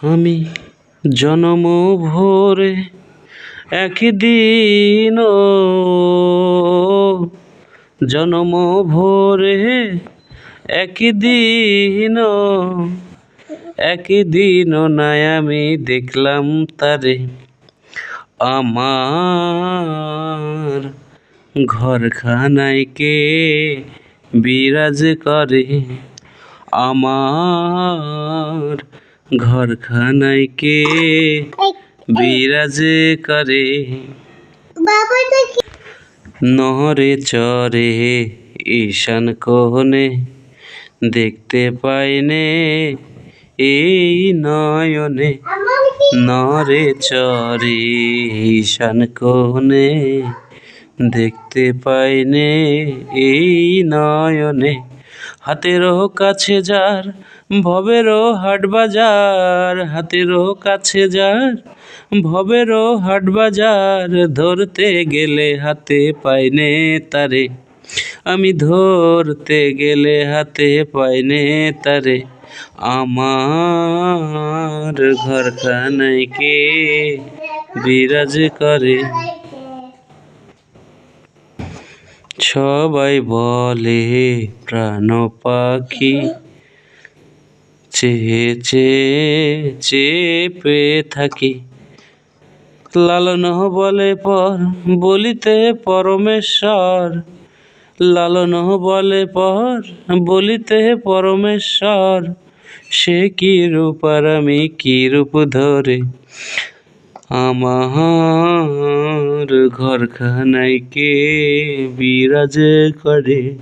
আমি জনম ভোরে একদিন জনম ভোরে একদিন নাই আমি দেখলাম তারে আমার ঘরখানায় কে বিরাজ করে আমার ঘরখানায় কে বিরাজ করে নহরে চরে ঈশান কোণে দেখতে পাইনে এই নয়নে নহরে চরে ঈশান কোণে দেখতে পাইনে এই নয়নে হাতেরও কাছে যার ভবেরও হাট বাজার হাতেরও কাছে যার ভবেরও হাট বাজার ধরতে গেলে হাতে পাইনে তারে আমি ধরতে গেলে হাতে পাইনে তারে আমার ঘরখানায় কে বিরাজ করে সবাই বলে প্রাণ পাখি চেয়ে চেয়ে চেপে থাকি লালন বলে পর বলিতে পরমেশ্বর লালন বলে পর বলিতে পরমেশ্বর সে কি রূপ আর আমি কি রূপ ধরে আমার ঘরখানায় কে বিরাজ করে।